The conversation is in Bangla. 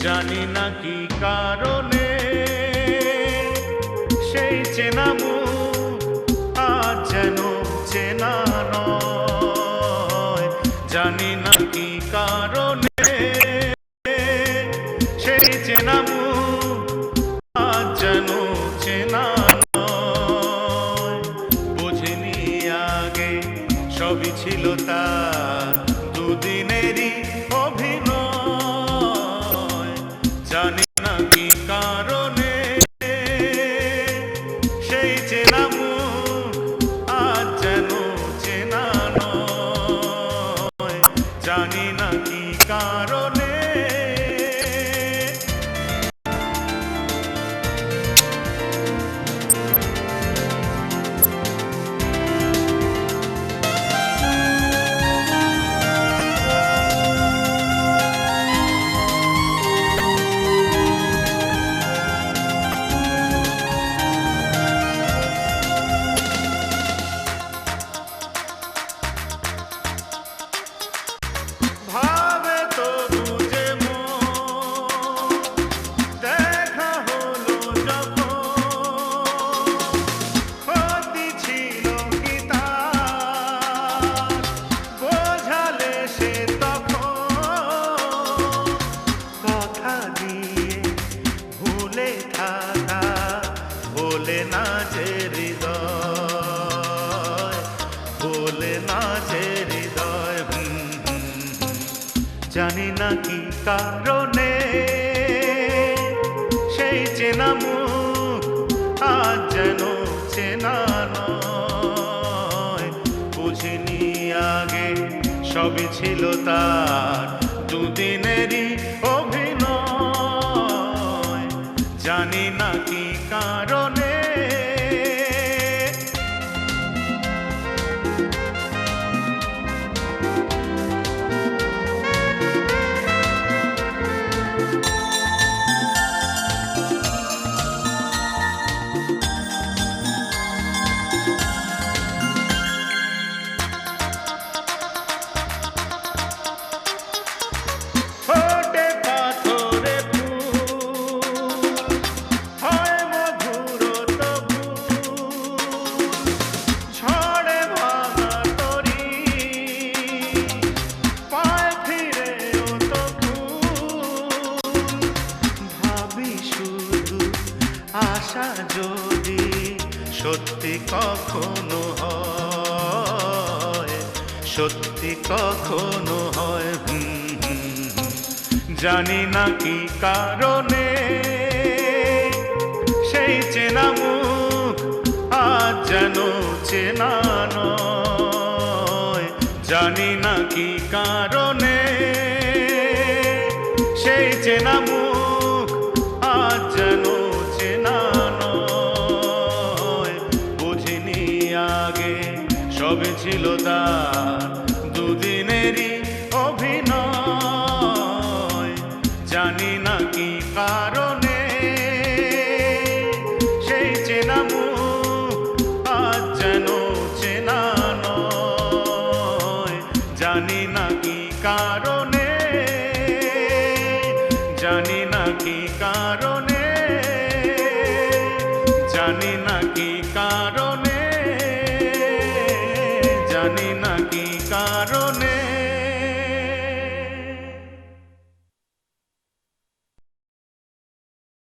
জানি না কি কারণে সেই চেনা মুখ আজ যেন চেনা নয়। জানি না কি কারণে সেই চেনা মুখ আজ যেন চেনা নয়। বুঝিনি আগে সবই ছিল তার দুদিনেরই অভিনয়। জানি না কি কারণে সেই চেনা মুখ আজ যেন চেনা নয়। জানি না কি কারণে। বলে না যে হৃদয়, বলে না যে হৃদয়। জানি না কি কারণে সেই চেনা মুখ আজ যেন চেনা নয়। বুঝিনি আগে সবই ছিল তার দুদিনেরই অভিনয়। জানি না কি কারণে। আশা যদি সত্যি কখনো হয়, সত্যি কখনো হয়। জানি না কি কারণে সেই চেনা মুখ আজ যেন চেনা নয়। জানি না কি কারণে সেই চেনা মুখ আজ যেন চেনা নয়। বুঝিনি আগে সবে ছিল তার দুদিনেরই অভিনয়। জানি না কি কারণে সেই চেনা মুখ আজ যেন চেনা নয়। জানি না কি কারণে, জানি না কি কারণে, জানি না কি কারণে, জানি না কি কারণে।